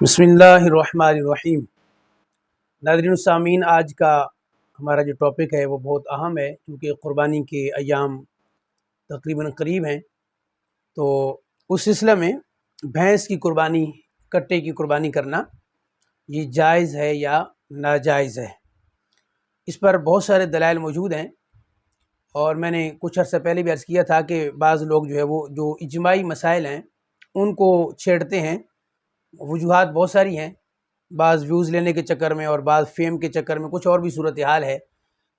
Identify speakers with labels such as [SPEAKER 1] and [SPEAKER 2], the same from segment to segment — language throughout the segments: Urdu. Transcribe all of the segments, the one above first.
[SPEAKER 1] بسم اللہ الرحمن الرحیم۔ ناظرین و سامعین، آج کا ہمارا جو ٹاپک ہے وہ بہت اہم ہے کیونکہ قربانی کے ایام تقریباً قریب ہیں، تو اس سلسلے میں بھینس کی قربانی، کٹے کی قربانی کرنا یہ جائز ہے یا ناجائز ہے؟ اس پر بہت سارے دلائل موجود ہیں، اور میں نے کچھ عرصہ پہلے بھی عرض کیا تھا کہ بعض لوگ جو ہے وہ جو اجماعی مسائل ہیں ان کو چھیڑتے ہیں۔ وجوہات بہت ساری ہیں، بعض ویوز لینے کے چکر میں اور بعض فیم کے چکر میں، کچھ اور بھی صورتحال ہے۔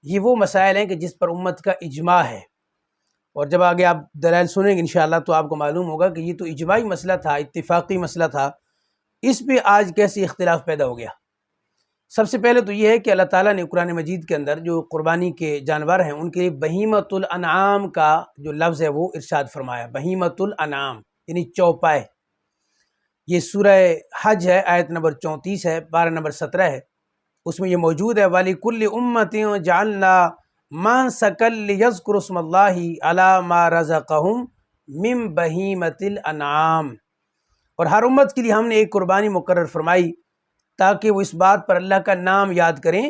[SPEAKER 1] یہ وہ مسائل ہیں کہ جس پر امت کا اجماع ہے، اور جب آگے آپ دلائل سنیں گے انشاءاللہ تو آپ کو معلوم ہوگا کہ یہ تو اجماعی مسئلہ تھا، اتفاقی مسئلہ تھا، اس پہ آج کیسے اختلاف پیدا ہو گیا۔ سب سے پہلے تو یہ ہے کہ اللہ تعالیٰ نے قرآن مجید کے اندر جو قربانی کے جانور ہیں ان کے لیے بہیمۃ الانعام کا جو لفظ ہے وہ ارشاد فرمایا، بہیمۃ الانعام یعنی چوپائے۔ یہ سورہ حج ہے، آیت نمبر 34 ہے، پارہ نمبر 17 ہے، اس میں یہ موجود ہے وَلِكُلِّ أُمَّةٍ جَعَلْنَا مَنسَكًا لِيَذْكُرُوا اسْمَ اللَّهِ عَلَى مَا رَزَقَهُم مِّن بَهِيمَةِ الْأَنْعَامِ، اور ہر امت کے لیے ہم نے ایک قربانی مقرر فرمائی تاکہ وہ اس بات پر اللہ کا نام یاد کریں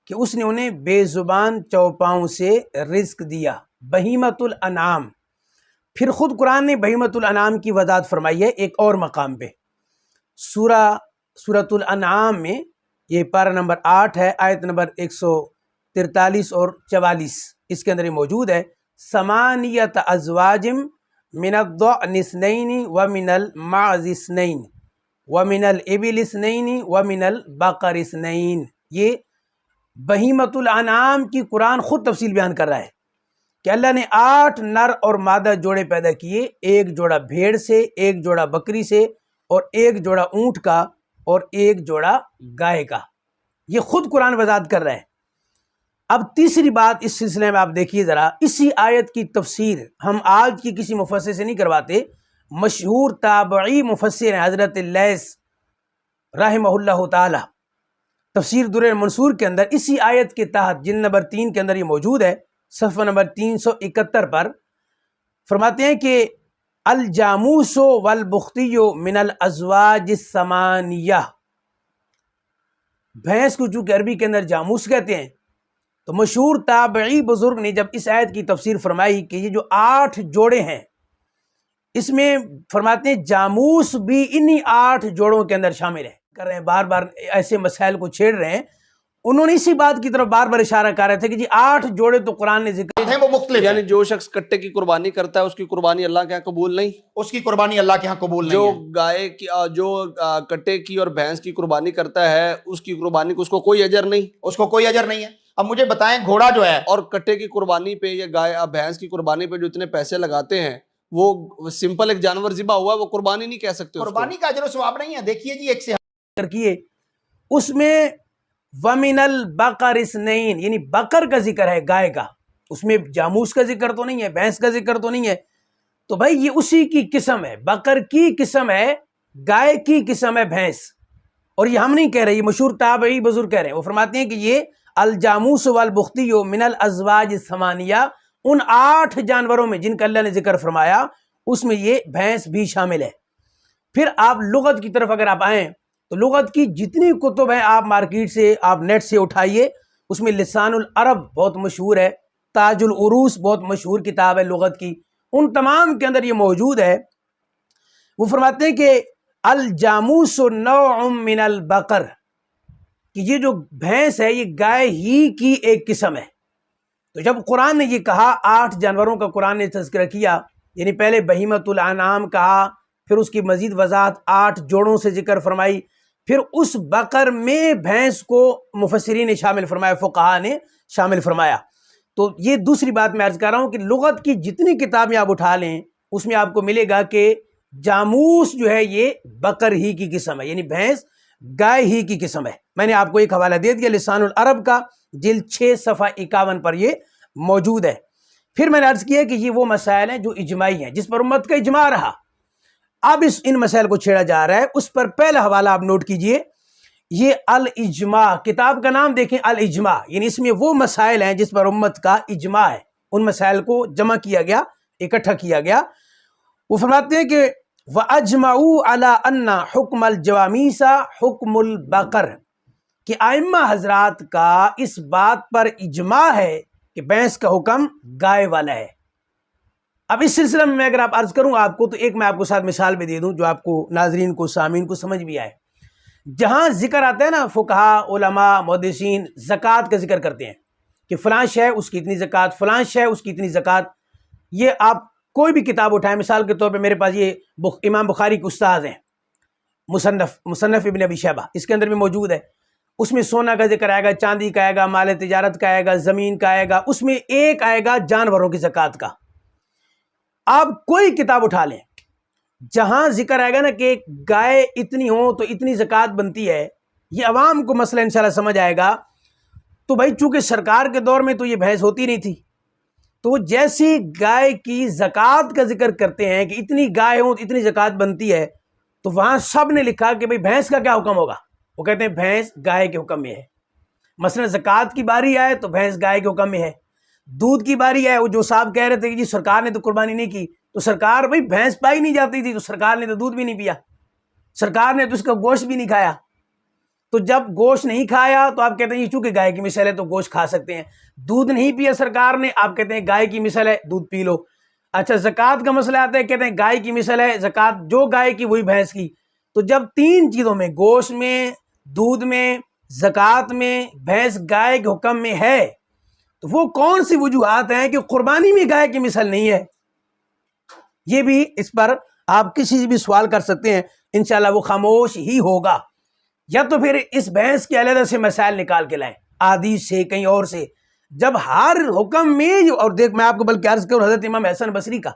[SPEAKER 1] کہ اس نے انہیں بے زبان چوپاؤں سے رزق دیا، بہیمۃ الانعام۔ پھر خود قرآن نے بہیمۃ الانعام کی وضاحت فرمائی ہے ایک اور مقام پہ، سورۃ الانعام میں، یہ پارہ نمبر 8 ہے، آیت نمبر 143 اور 44، اس کے اندر یہ موجود ہے ثمانیۃ ازواج من الضأن اثنین ومن المعز اثنین ومن الابل اثنین ومن البقر اثنین۔ یہ بہیمۃ الانعام کی قرآن خود تفصیل بیان کر رہا ہے کہ اللہ نے 8 نر اور مادہ جوڑے پیدا کیے، ایک جوڑا بھیڑ سے، ایک جوڑا بکری سے، اور ایک جوڑا اونٹ کا، اور ایک جوڑا گائے کا۔ یہ خود قرآن وضاحت کر رہا ہے۔ اب تیسری بات اس سلسلے میں آپ دیکھیے ذرا، اسی آیت کی تفسیر ہم آج کی کسی مفسر سے نہیں کرواتے، مشہور تابعی مفسر ہیں حضرت لیث رحمہ اللہ تعالی، تفسیر در المنصور کے اندر اسی آیت کے تحت جلد نمبر 3 کے اندر یہ موجود ہے، صفحہ نمبر 371 پر فرماتے ہیں کہ الجاموس والبختی من الازواج الثمانیہ، بھینس کو چونکہ عربی کے اندر جاموس کہتے ہیں، تو مشہور تابعی بزرگ نے جب اس آیت کی تفسیر فرمائی کہ یہ جو 8 جوڑے ہیں، اس میں فرماتے ہیں جاموس بھی انہی 8 جوڑوں کے اندر شامل ہے، کر رہے ہیں بار بار ایسے مسائل کو چھیڑ رہے ہیں۔ انہوں نے اسی بات کی طرف بار بار اشارہ کر رہے تھے کہ جی 8 جوڑے تو قرآن نے ذکر
[SPEAKER 2] ہیں وہ مختلف
[SPEAKER 3] یعنی
[SPEAKER 2] ہیں۔
[SPEAKER 3] جو شخص کٹے کی قربانی کرتا ہے اس کی قربانی اللہ کے ہاں قبول نہیں،
[SPEAKER 2] اس کی قربانی اللہ کے ہاں قبول
[SPEAKER 3] جو
[SPEAKER 2] نہیں ہے۔
[SPEAKER 3] گائے کی جو کٹے کی اور بھینس کی قربانی کرتا ہے اس کی قربانی کو اس کو کوئی اجر نہیں،
[SPEAKER 2] اس کو کوئی اجر نہیں ہے۔ اب مجھے بتائیں گھوڑا جو ہے،
[SPEAKER 3] اور کٹے کی قربانی پہ یا گائے بھینس کی قربانی پہ جو اتنے پیسے لگاتے ہیں وہ سمپل ایک جانور ذبح ہوا، وہ قربانی نہیں کہہ سکتے اس کو۔
[SPEAKER 2] قربانی کا اجر و ثواب نہیں ہے۔ دیکھیے جی، ایک سے
[SPEAKER 1] کیے، اس میں وَمِنَ الْبَقَرِ اثْنَيْن یعنی بکر کا ذکر ہے، گائے کا، اس میں جاموس کا ذکر تو نہیں ہے، بھینس کا ذکر تو نہیں ہے، تو بھائی یہ اسی کی قسم ہے، بکر کی قسم ہے، گائے کی قسم ہے بھینس، اور یہ ہم نہیں کہہ رہے، یہ مشہور تابعی بزرگ کہہ رہے ہیں۔ وہ فرماتے ہیں کہ یہ الجاموس والبختی من الازواج الثمانیہ، ان 8 جانوروں میں جن کا اللہ نے ذکر فرمایا اس میں یہ بھینس بھی شامل ہے۔ پھر آپ لغت کی طرف اگر آپ آئیں تو لغت کی جتنی کتب ہیں آپ مارکیٹ سے، آپ نیٹ سے اٹھائیے، اس میں لسان العرب بہت مشہور ہے، تاج العروس بہت مشہور کتاب ہے لغت کی، ان تمام کے اندر یہ موجود ہے۔ وہ فرماتے ہیں کہ الجاموس نوع من البقر، کہ یہ جو بھینس ہے یہ گائے ہی کی ایک قسم ہے۔ تو جب قرآن نے یہ کہا، 8 جانوروں کا قرآن نے تذکرہ کیا، یعنی پہلے بہیمۃ الانعام کہا، پھر اس کی مزید وضاحت 8 جوڑوں سے ذکر فرمائی، پھر اس بقر میں بھینس کو مفسرین نے شامل فرمایا، فقہاء نے شامل فرمایا۔ تو یہ دوسری بات میں عرض کر رہا ہوں کہ لغت کی جتنی کتابیں آپ اٹھا لیں اس میں آپ کو ملے گا کہ جاموس جو ہے یہ بقر ہی کی قسم ہے، یعنی بھینس گائے ہی کی قسم ہے۔ میں نے آپ کو ایک حوالہ دے دیا لسان العرب کا، جلد 6 صفحہ 51 پر یہ موجود ہے۔ پھر میں نے عرض کیا کہ یہ وہ مسائل ہیں جو اجماعی ہیں، جس پر امت کا اجماع رہا۔ اب ان مسائل کو چھیڑا جا رہا ہے، اس پر پہلا حوالہ آپ نوٹ کیجئے، یہ الاجماع، کتاب کا نام دیکھیں الاجماع، یعنی اس میں وہ مسائل ہیں جس پر امت کا اجماع ہے، ان مسائل کو جمع کیا گیا، اکٹھا کیا گیا۔ وہ فرماتے ہیں کہ وَأَجْمَعُوا عَلَىٰ أَنَّ حُکْمَ الْجَوَامِيسَ حُکْمُ الْبَقَرِ، کہ ائمہ حضرات کا اس بات پر اجماع ہے کہ بھینس کا حکم گائے والا ہے۔ اب اس سلسلے میں اگر آپ عرض کروں آپ کو تو ایک میں آپ کو ساتھ مثال بھی دے دوں جو آپ کو ناظرین کو سامعین کو سمجھ بھی آئے۔ جہاں ذکر آتا ہے نا، فقہا علماء محدثین زکوٰۃ کا ذکر کرتے ہیں کہ فلاں شے اس کی اتنی زکوٰۃ، فلاں شے اس کی اتنی زکوٰۃ، یہ آپ کوئی بھی کتاب اٹھائیں، مثال کے طور پہ میرے پاس یہ امام بخاری کے استاد ہیں مصنف ابن ابی شیبہ، اس کے اندر بھی موجود ہے۔ اس میں سونا کا ذکر آئے گا، چاندی کا آئے گا، مال تجارت کا آئے گا، زمین کا آئے گا، اس میں ایک آئے گا جانوروں کی زکوٰۃ کا۔ آپ کوئی کتاب اٹھا لیں جہاں ذکر آئے گا نا کہ گائے اتنی ہو تو اتنی زکوٰۃ بنتی ہے، یہ عوام کو مسئلہ انشاءاللہ سمجھ آئے گا۔ تو بھائی چونکہ سرکار کے دور میں تو یہ بحث ہوتی نہیں تھی، تو وہ جیسی گائے کی زکوٰۃ کا ذکر کرتے ہیں کہ اتنی گائے ہوں تو اتنی زکوٰۃ بنتی ہے، تو وہاں سب نے لکھا کہ بھئی بھینس کا کیا حکم ہوگا؟ وہ کہتے ہیں بھینس گائے کے حکم میں ہے۔ مثلا زکوٰۃ کی باری آئے تو بھینس گائے کے حکم میں ہے۔ دودھ کی باری آئے، وہ جو صاحب کہہ رہے تھے کہ جی سرکار نے تو قربانی نہیں کی، تو سرکار بھائی بھینس پائی نہیں جاتی تھی تو سرکار نے تو دودھ بھی نہیں پیا، سرکار نے تو اس کا گوشت بھی نہیں کھایا۔ تو جب گوشت نہیں کھایا تو آپ کہتے ہیں یہ چونکہ گائے کی مثل ہے تو گوشت کھا سکتے ہیں۔ دودھ نہیں پیا سرکار نے، آپ کہتے ہیں گائے کی مثل ہے، دودھ پی لو۔ اچھا زکوٰۃ کا مسئلہ آتا ہے، کہتے ہیں گائے کی مثل ہے، زکوٰۃ جو گائے کی وہی بھینس کی۔ تو جب تین چیزوں میں، گوشت میں، دودھ میں، زکوٰۃ میں، بھینس گائے کے حکم میں ہے، تو وہ کون سی وجوہات ہیں کہ قربانی میں گائے کی مثل نہیں ہے؟ یہ بھی اس پر آپ کسی سے بھی سوال کر سکتے ہیں، انشاءاللہ وہ خاموش ہی ہوگا۔ یا تو پھر اس بحث کے علیحدہ سے مسائل نکال کے لائیں، حدیث سے، کہیں اور سے۔ جب ہر حکم میں، اور دیکھ میں آپ کو بلکہ عرض کروں حضرت امام حسن بصری کا،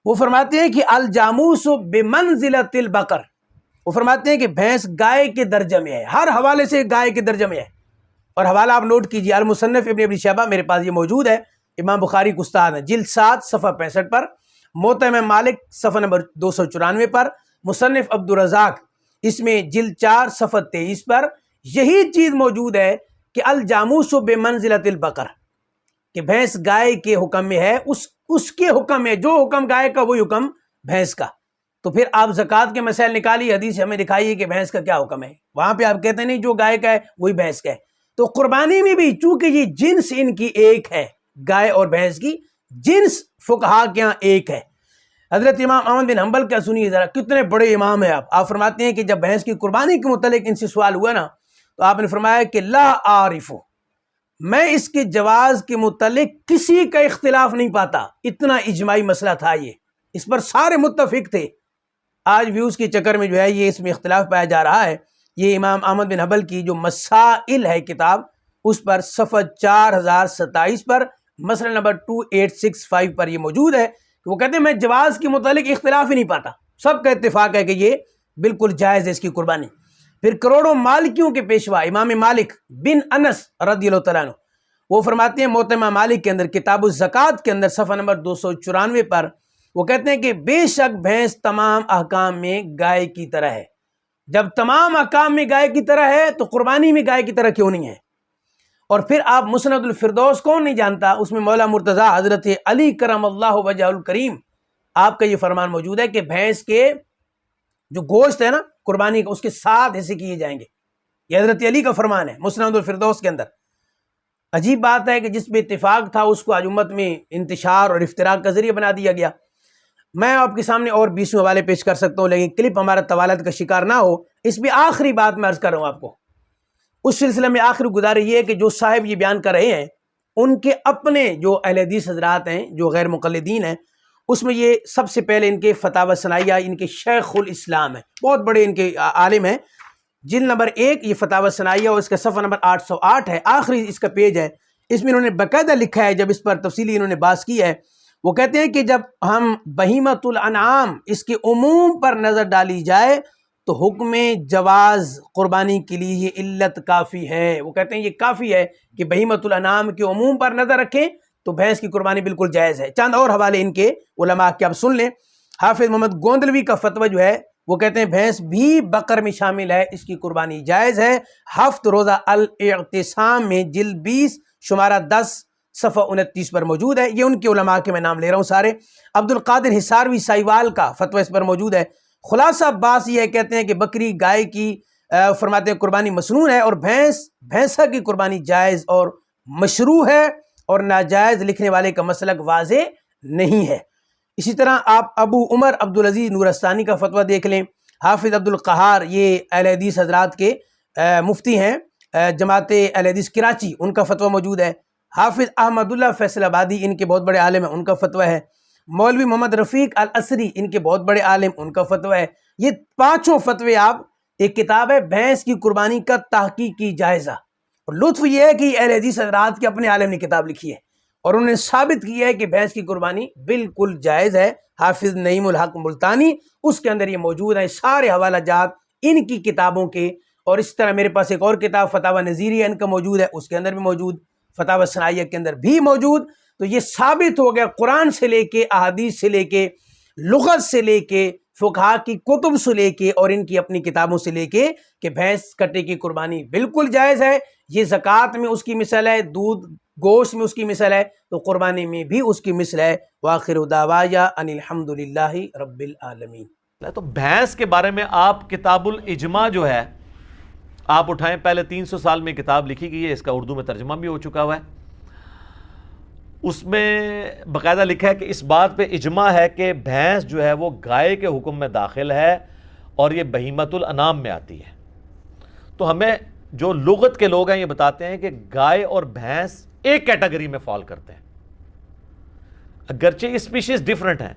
[SPEAKER 1] وہ فرماتے ہیں کہ الجاموس بمنزلۃ البقر، وہ فرماتے ہیں کہ بھینس گائے کے درجہ میں ہے، ہر حوالے سے گائے کے درجہ میں ہے۔ اور حوالہ آپ نوٹ کیجئے، المصنف ابن ابی شیبہ میرے پاس یہ موجود ہے، امام بخاری کے استاد ہیں، جلد 7 صفحہ 65 پر، موطا امام مالک صفحہ نمبر 294 پر، مصنف عبدالرزاق اس میں جلد 4 صفحہ 23 پر یہی چیز موجود ہے کہ الجاموس بمنزلۃ البقر، کہ بھینس گائے کے حکم میں ہے، اس کے حکم میں، جو حکم گائے کا وہی حکم بھینس کا۔ تو پھر آپ زکوٰۃ کے مسائل نکالیے، حدیث ہمیں دکھائیے کہ بھینس کا کیا حکم ہے، وہاں پہ آپ کہتے ہیں نہیں جو گائے کا ہے وہی بھینس کا ہے۔ تو قربانی میں بھی چونکہ یہ جنس ان کی ایک ہے، گائے اور بھینس کی جنس فقہا کے یہاں ایک ہے۔ حضرت امام احمد بن حنبل کا سنیے ذرا، کتنے بڑے امام ہیں آپ فرماتے ہیں کہ جب بھینس کی قربانی کے متعلق ان سے سوال ہوا نا، تو آپ نے فرمایا کہ لا عارف، میں اس کے جواز کے متعلق کسی کا اختلاف نہیں پاتا، اتنا اجماعی مسئلہ تھا یہ، اس پر سارے متفق تھے۔ آج ویوز کے چکر میں جو ہے یہ اس میں اختلاف پایا جا رہا ہے۔ یہ امام احمد بن حنبل کی جو مسائل ہے کتاب، اس پر صفحہ 4027 پر مسئلہ نمبر 2865 پر یہ موجود ہے کہ وہ کہتے ہیں میں جواز کے متعلق اختلاف ہی نہیں پاتا، سب کا اتفاق ہے کہ یہ بالکل جائز ہے اس کی قربانی۔ پھر کروڑوں مالکیوں کے پیشوا امام مالک بن انس رضی اللہ تعالیٰ عنہ، وہ فرماتے ہیں موطا امام مالک کے اندر کتاب الزکوٰۃ کے اندر صفحہ نمبر 294 پر، وہ کہتے ہیں کہ بے شک بھینس تمام احکام میں گائے کی طرح ہے۔ جب تمام احکام میں گائے کی طرح ہے تو قربانی میں گائے کی طرح کیوں نہیں ہے؟ اور پھر آپ مسند الفردوس کون نہیں جانتا، اس میں مولا مرتضیٰ حضرت علی کرم اللہ وجہ الکریم آپ کا یہ فرمان موجود ہے کہ بھینس کے جو گوشت ہے نا قربانی کا، اس کے 7 حصے کیے جائیں گے۔ یہ حضرت علی کا فرمان ہے مسند الفردوس کے اندر۔ عجیب بات ہے کہ جس پہ اتفاق تھا اس کو آج امت میں انتشار اور افتراق کا ذریعہ بنا دیا گیا۔ میں آپ کے سامنے اور 20 حوالے پیش کر سکتا ہوں، لیکن کلپ ہمارا طوالت کا شکار نہ ہو، اس میں آخری بات میں عرض کر رہا ہوں آپ کو۔ اس سلسلے میں آخری گزارش یہ ہے کہ جو صاحب یہ بیان کر رہے ہیں ان کے اپنے جو اہل حدیث حضرات ہیں جو غیر مقلدین ہیں، اس میں یہ سب سے پہلے ان کے فتاوی ثنائیہ، ان کے شیخ الاسلام ہیں، بہت بڑے ان کے عالم ہیں، جلد نمبر 1 یہ فتاوی ثنائیہ اور اس کا صفحہ نمبر 808 ہے، آخری اس کا پیج ہے، اس میں انہوں نے باقاعدہ لکھا ہے، جب اس پر تفصیلی انہوں نے بحث کی ہے، وہ کہتے ہیں کہ جب ہم بہیمۃ الانعام اس کے عموم پر نظر ڈالی جائے تو حکم جواز قربانی کے لیے یہ علت کافی ہے۔ وہ کہتے ہیں یہ کافی ہے کہ بہیمۃ الانعام کے عموم پر نظر رکھیں تو بھینس کی قربانی بالکل جائز ہے۔ چند اور حوالے ان کے علماء کے آپ سن لیں۔ حافظ محمد گوندلوی کا فتویٰ جو ہے وہ کہتے ہیں بھینس بھی بقر میں شامل ہے، اس کی قربانی جائز ہے۔ ہفت روزہ الاعتصام میں جلد 20 شمارہ 10 صفحہ 29 پر موجود ہے. یہ ان کے علماء کے میں نام لے رہا ہوں سارے. عبد القادر حصاروی سائیوال کا فتویٰ اس پر موجود ہے. خلاصہ بات یہ کہتے ہیں کہ بکری گائے کی فرماتے ہیں قربانی مسنون ہے، اور بھینسا کی قربانی جائز اور مشروع ہے، اور ناجائز لکھنے والے کا مسلک واضح نہیں ہے. اسی طرح آپ ابو عمر عبدالعزیز نورستانی کا فتویٰ دیکھ لیں. حافظ عبد القہار یہ اہل حدیث حضرات کے مفتی ہیں، جماعت اہل حدیث کراچی، ان کا فتویٰ موجود ہے. حافظ احمد اللہ فیصل آبادی ان کے بہت بڑے عالم ہیں، ان کا فتویٰ ہے. مولوی محمد رفیق الاسری ان کے بہت بڑے عالم، ان کا فتویٰ ہے. یہ پانچوں فتوے آپ، ایک کتاب ہے بھینس کی قربانی کا تحقیقی جائزہ، اور لطف یہ ہے کہ اہل حدیث حضرات کے اپنے عالم نے کتاب لکھی ہے اور انہوں نے ثابت کیا ہے کہ بھینس کی قربانی بالکل جائز ہے. حافظ نعیم الحق ملتانی اس کے اندر یہ موجود ہیں سارے حوالہ جات ان کی کتابوں کے. اور اس طرح میرے پاس ایک اور کتاب فتاوی نظیریہ ان کا موجود ہے، اس کے اندر بھی موجود، فتاوی ثنائیہ کے اندر بھی موجود. تو یہ ثابت ہو گیا قرآن سے لے کے احادیث سے لے کے لغت سے لے کے فقہا کی کتب سے لے کے اور ان کی اپنی کتابوں سے لے کے کہ بھینس کٹے کی قربانی بالکل جائز ہے. یہ زکوٰۃ میں اس کی مثال ہے، دودھ گوشت میں اس کی مثال ہے، تو قربانی میں بھی اس کی مثل ہے. وآخر دعوایا ان الحمد للہ رب العالمین.
[SPEAKER 4] تو بھینس کے بارے میں آپ کتاب الاجماع جو ہے آپ اٹھائیں، پہلے 300 سال میں کتاب لکھی گئی ہے، اس کا اردو میں ترجمہ بھی ہو چکا ہوا ہے. اس میں باقاعدہ لکھا ہے کہ اس بات پہ اجماع ہے کہ بھینس جو ہے وہ گائے کے حکم میں داخل ہے اور یہ بہیمۃ الانام میں آتی ہے. تو ہمیں جو لغت کے لوگ ہیں یہ بتاتے ہیں کہ گائے اور بھینس ایک کیٹیگری میں فال کرتے ہیں، اگرچہ اسپیشیز ڈیفرنٹ ہیں،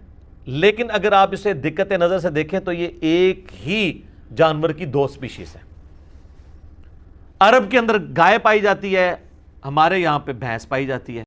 [SPEAKER 4] لیکن اگر آپ اسے دقت نظر سے دیکھیں تو یہ ایک ہی جانور کی دو اسپیشیز ہیں. عرب کے اندر گائے پائی جاتی ہے، ہمارے یہاں پہ بھینس پائی جاتی ہے.